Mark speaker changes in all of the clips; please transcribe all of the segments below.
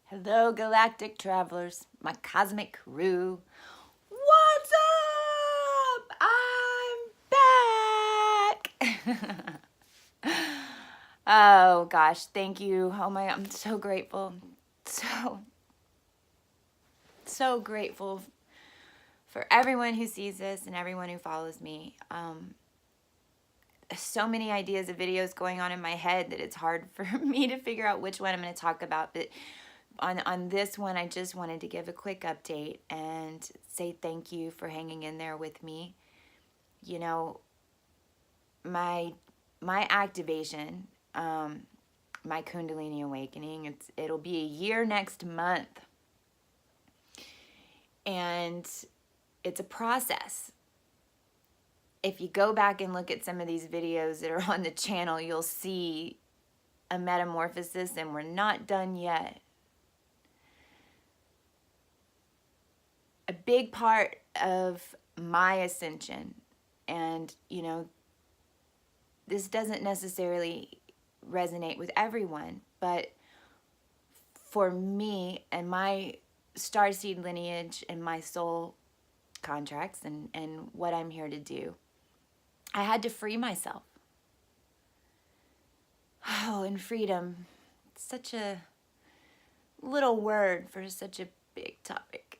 Speaker 1: Hello, galactic travelers, my cosmic crew. What's up? I'm back. Oh gosh, thank you. Oh my, I'm so grateful. So grateful for everyone who sees this and everyone who follows me. So many ideas of videos going on in my head that it's hard for me to figure out which one I'm going to talk about. But on this one, I just wanted to give a quick update and say thank you for hanging in there with me. You know, my activation, my Kundalini awakening, it'll be a year next month. And it's a process. If you go back and look at some of these videos that are on the channel, you'll see a metamorphosis, and we're not done yet. A big part of my ascension, and you know, this doesn't necessarily resonate with everyone, but for me and my starseed lineage and my soul contracts and what I'm here to do, I had to free myself. Oh, and freedom, such a little word for such a big topic.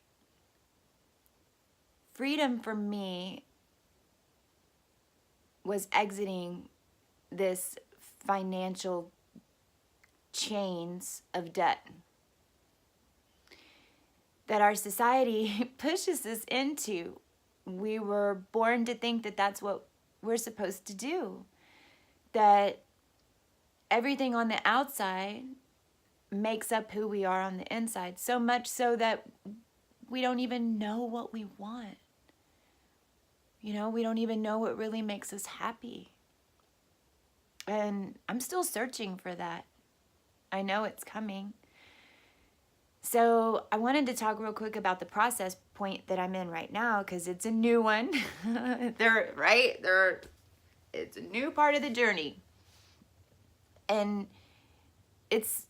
Speaker 1: Freedom for me was exiting this financial chains of debt that our society pushes us into. We were born to think that that's what we're supposed to do, that everything on the outside makes up who we are on the inside, so much so that we don't even know what we want. You know, we don't even know what really makes us happy. And I'm still searching for that. I know it's coming. So I wanted to talk real quick about the process point that I'm in right now, because it's a new one. It's a new part of the journey. And it's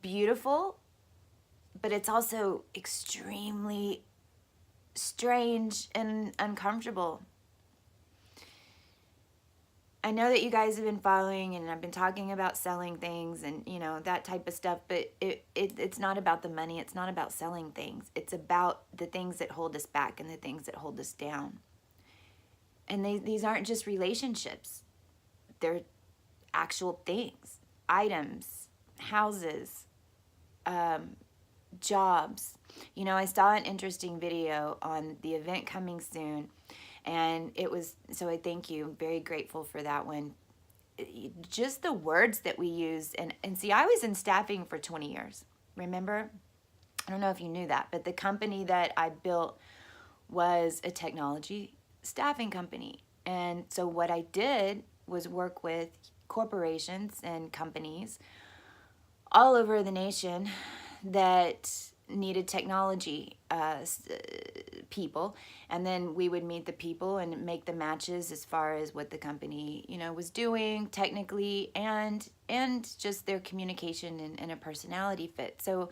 Speaker 1: beautiful, but it's also extremely strange and uncomfortable. I know that you guys have been following, and I've been talking about selling things and, you know, that type of stuff, but it's not about the money. It's not about selling things. It's about the things that hold us back and the things that hold us down. And these aren't just relationships. They're actual things, items, houses, jobs. You know, I saw an interesting video on the event coming soon, and it was, so I thank you. I'm very grateful for that one. Just the words that we use. And see, I was in staffing for 20 years. Remember? I don't know if you knew that, but the company that I built was a technology staffing company. And so what I did was work with corporations and companies all over the nation that needed technology people, and then we would meet the people and make the matches as far as what the company, you know, was doing technically, and just their communication and a personality fit. So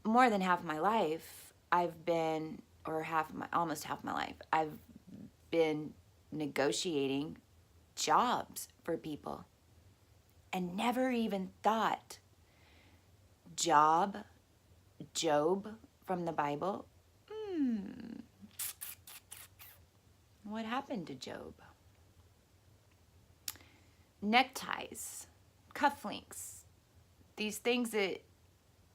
Speaker 1: more than half my life I've been, or almost half my life, I've been negotiating jobs for people, and never even thought Job from the Bible. What happened to Job? Neckties, cufflinks, these things that,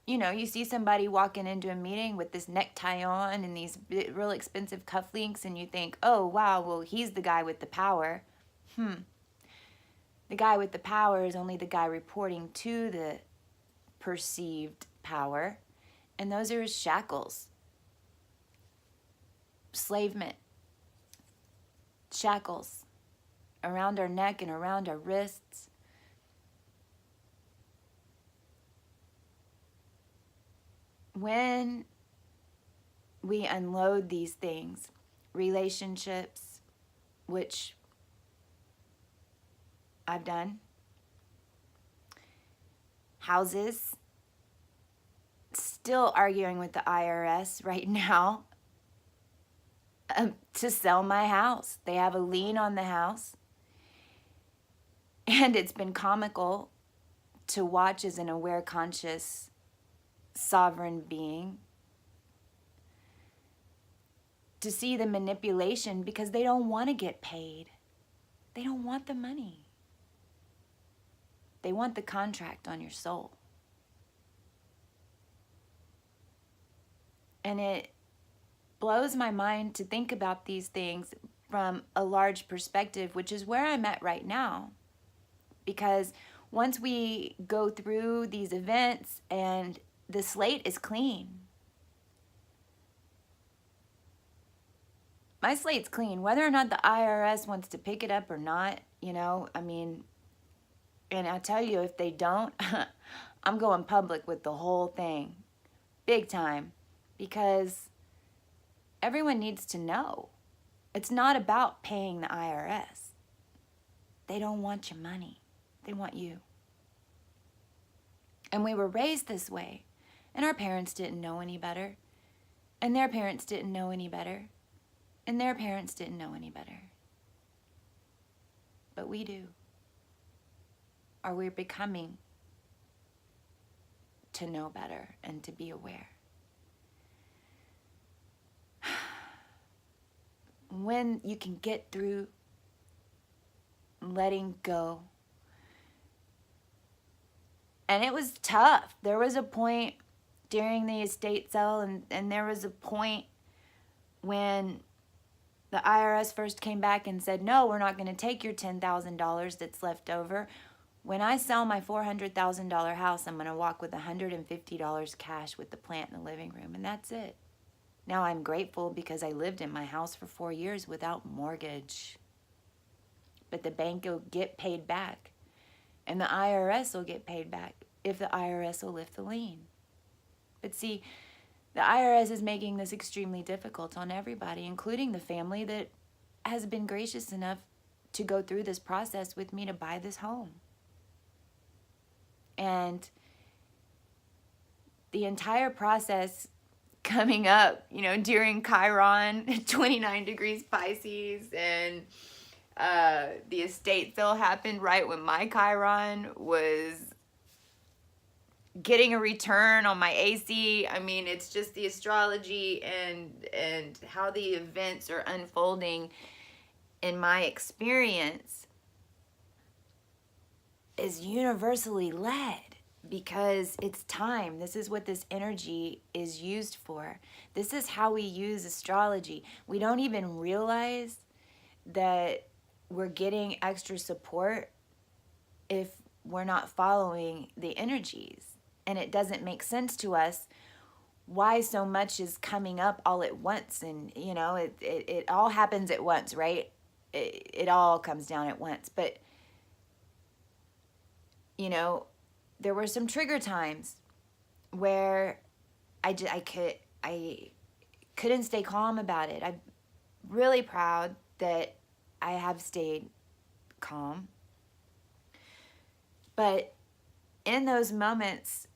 Speaker 1: you know, you see somebody walking into a meeting with this necktie on and these real expensive cufflinks, and you think, oh, wow, well, he's the guy with the power. The guy with the power is only the guy reporting to the perceived power, and those are his shackles. Slavement. Shackles around our neck and around our wrists. When we unload these things, relationships, which I've done, houses, still arguing with the IRS right now to sell my house. They have a lien on the house. And it's been comical to watch as an aware, conscious, sovereign being, to see the manipulation, because they don't want to get paid. They don't want the money. They want the contract on your soul. And it blows my mind to think about these things from a large perspective, which is where I'm at right now. Because once we go through these events and the slate is clean, my slate's clean, whether or not the IRS wants to pick it up or not, you know, I mean, and I tell you, if they don't, I'm going public with the whole thing, big time, because everyone needs to know. It's not about paying the IRS. They don't want your money. They want you. And we were raised this way, and our parents didn't know any better, and their parents didn't know any better, and their parents didn't know any better. But we do. Or we're becoming to know better and to be aware. When you can get through letting go. And it was tough. There was a point during the estate sale, and there was a point when the IRS first came back and said, no, we're not going to take your $10,000 that's left over. When I sell my $400,000 house, I'm going to walk with $150 cash with the plant in the living room, and that's it. Now I'm grateful because I lived in my house for 4 years without mortgage. But the bank will get paid back, and the IRS will get paid back if the IRS will lift the lien. But see, the IRS is making this extremely difficult on everybody, including the family that has been gracious enough to go through this process with me to buy this home. And the entire process coming up, you know, during Chiron, 29 degrees Pisces, and the estate sale happened right when my Chiron was getting a return on my AC. I mean, it's just the astrology and how the events are unfolding in my experience is universally led, because it's time. This is what this energy is used for. This is how we use astrology. We don't even realize that we're getting extra support if we're not following the energies. And it doesn't make sense to us why so much is coming up all at once. And, you know, it all happens at once, right? It all comes down at once. But, you know, there were some trigger times where I couldn't stay calm about it. I'm really proud that I have stayed calm. But in those moments,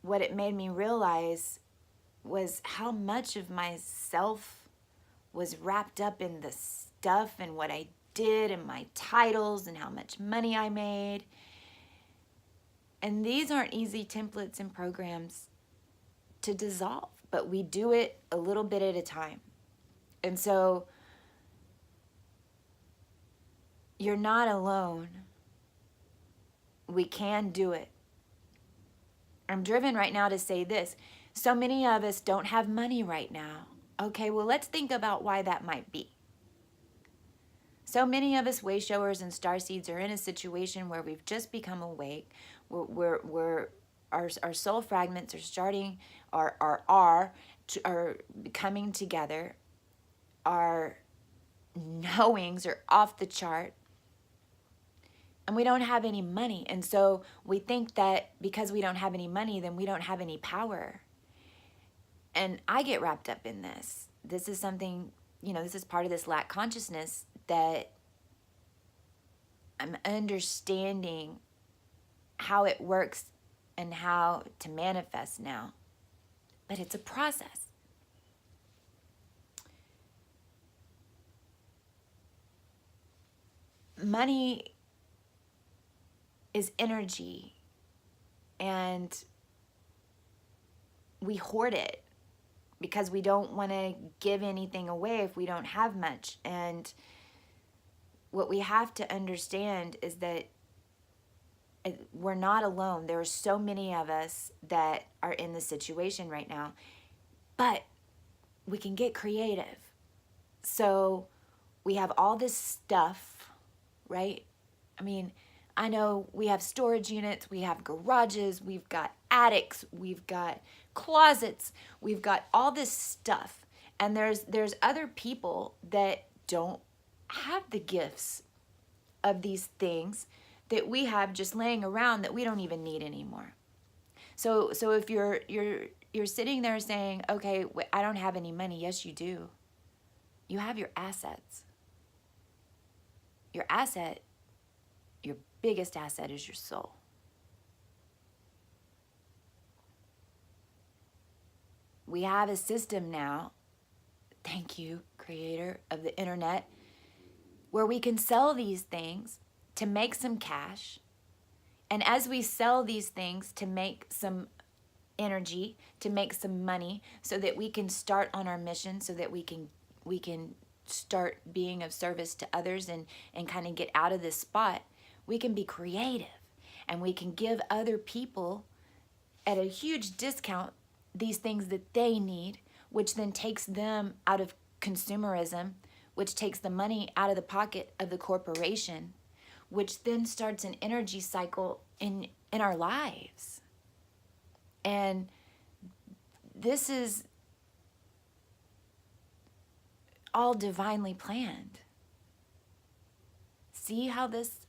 Speaker 1: what it made me realize was how much of myself was wrapped up in the stuff and what I did and my titles and how much money I made. And these aren't easy templates and programs to dissolve, but we do it a little bit at a time. And so you're not alone. We can do it. I'm driven right now to say this. So many of us don't have money right now. Okay, well, let's think about why that might be. So many of us way showers and starseeds are in a situation where we've just become awake. Our soul fragments are starting, are coming together. Our knowings are off the chart. And we don't have any money. And so we think that because we don't have any money, then we don't have any power. And I get wrapped up in this. This is something, you know, this is part of this lack consciousness that I'm understanding how it works and how to manifest now. but it's a process. Money is energy, and we hoard it because we don't want to give anything away if we don't have much. And what we have to understand is that we're not alone. There are so many of us that are in this situation right now, but we can get creative. So we have all this stuff, right? I mean, I know we have storage units, we have garages, we've got attics, we've got closets, we've got all this stuff. And there's other people that don't have the gifts of these things that we have just laying around that we don't even need anymore. So if you're sitting there saying, okay, I don't have any money. Yes, you do. You have your assets. Your asset, your biggest asset is your soul. We have a system now, thank you, creator of the internet, where we can sell these things to make some cash. And as we sell these things to make some energy, to make some money, so that we can start on our mission, so that we can start being of service to others and kind of get out of this spot, we can be creative and we can give other people at a huge discount these things that they need, which then takes them out of consumerism, which takes the money out of the pocket of the corporation, which then starts an energy cycle in our lives. And this is all divinely planned. See how this,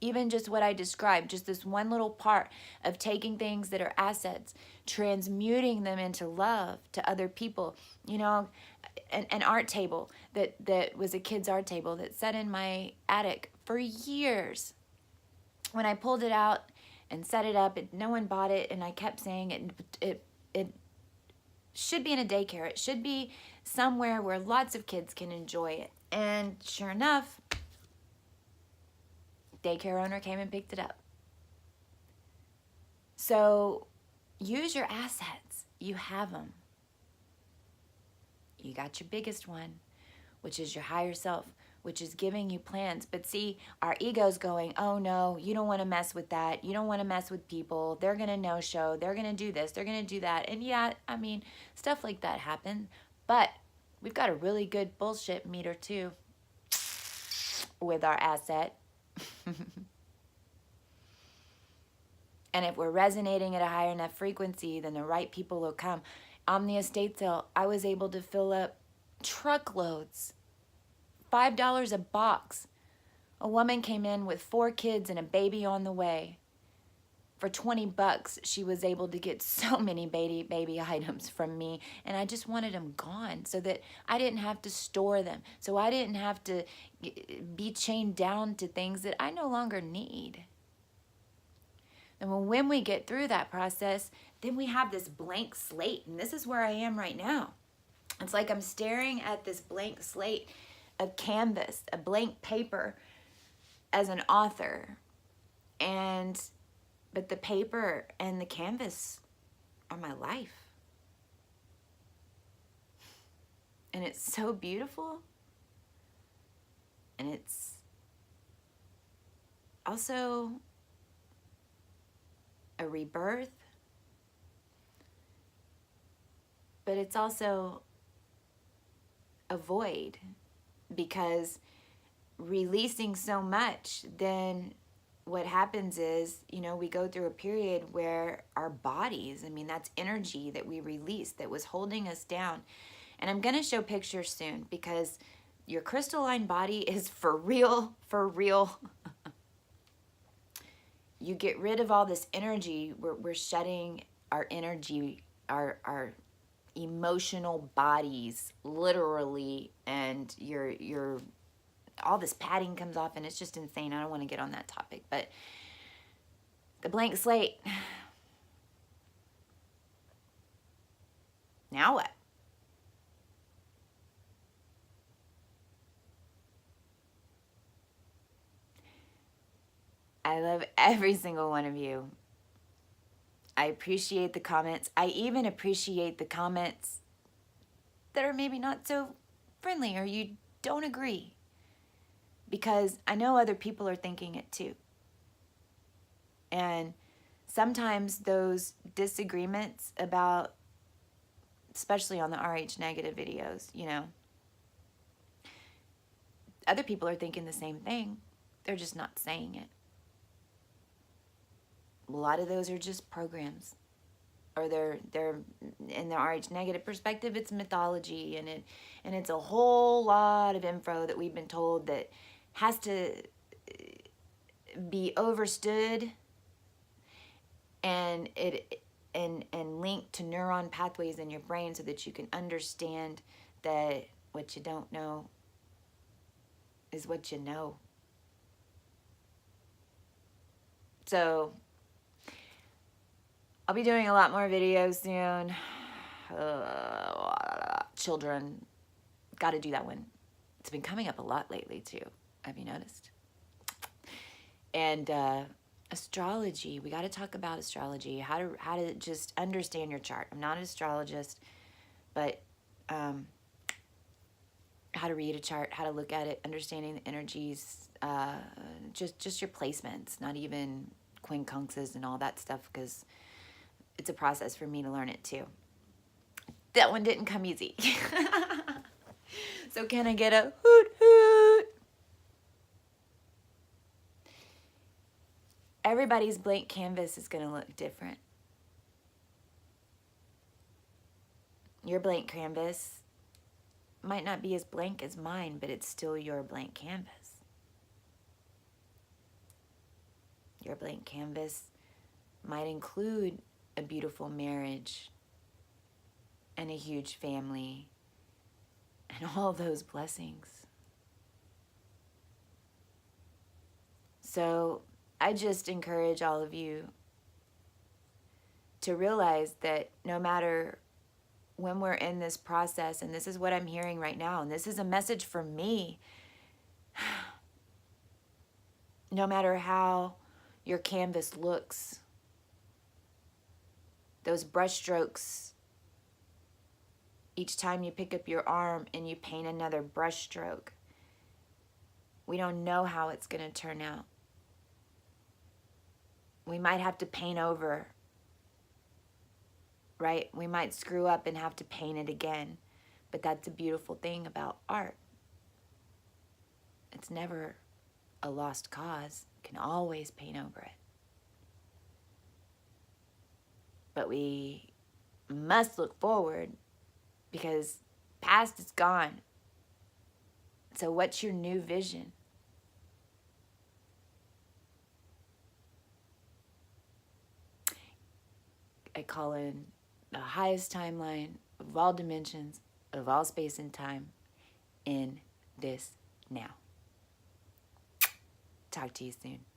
Speaker 1: even just what I described, just this one little part of taking things that are assets, transmuting them into love to other people. You know, an art table that was a kid's art table that sat in my attic for years. When I pulled it out and set it up, no one bought it, and I kept saying it should be in a daycare. It should be somewhere where lots of kids can enjoy it. And sure enough, daycare owner came and picked it up. So use your assets. You have them. You got your biggest one, which is your higher self, which is giving you plans. But see, our ego's going, oh no, you don't want to mess with that. You don't want to mess with people. They're going to no-show. They're going to do this. They're going to do that. And yeah, I mean, stuff like that happens. But we've got a really good bullshit meter too with our asset. And if we're resonating at a high enough frequency, then the right people will come. On the estate sale, I was able to fill up truckloads, $5 a box. A woman came in with 4 kids and a baby on the way. For $20, she was able to get so many baby items from me, and I just wanted them gone so that I didn't have to store them, so I didn't have to be chained down to things that I no longer need. And when we get through that process, then we have this blank slate, and this is where I am right now. It's like I'm staring at this blank slate, a canvas, a blank paper as an author, but the paper and the canvas are my life. And it's so beautiful. And it's also a rebirth. But it's also a void, because releasing so much, then what happens is, you know, we go through a period where our bodies, I mean, that's energy that we release that was holding us down. And I'm going to show pictures soon, because your crystalline body is for real, for real. You get rid of all this energy. We're shedding our energy, our emotional bodies, literally, and your all this padding comes off, and it's just insane. I don't want to get on that topic, but the blank slate. Now what? I love every single one of you. I appreciate the comments. I even appreciate the comments that are maybe not so friendly or you don't agree, because I know other people are thinking it too. And sometimes those disagreements about, especially on the RH negative videos, you know, other people are thinking the same thing. They're just not saying it. A lot of those are just programs, or they're in the RH negative perspective, it's mythology, and it's a whole lot of info that we've been told that has to be overstood and linked to neuron pathways in your brain so that you can understand that what you don't know is what you know. So I'll be doing a lot more videos soon. Children, got to do that one. It's been coming up a lot lately too. Have you noticed? And astrology, we got to talk about astrology, how to just understand your chart. I'm not an astrologist, but how to read a chart, how to look at it, understanding the energies, just your placements, not even quincunxes and all that stuff, because it's a process for me to learn it too. That one didn't come easy. So can I get a hoot hoot? Everybody's blank canvas is going to look different. Your blank canvas might not be as blank as mine, but it's still your blank canvas. Your blank canvas might include a beautiful marriage and a huge family and all those blessings. So I just encourage all of you to realize that no matter when we're in this process, and this is what I'm hearing right now, and this is a message for me, no matter how your canvas looks, those brush strokes, each time you pick up your arm and you paint another brush stroke, we don't know how it's going to turn out. We might have to paint over, right? We might screw up and have to paint it again. But that's a beautiful thing about art. It's never a lost cause. You can always paint over it. But we must look forward, because past is gone. So what's your new vision? I call in the highest timeline of all dimensions, of all space and time, in this now. Talk to you soon.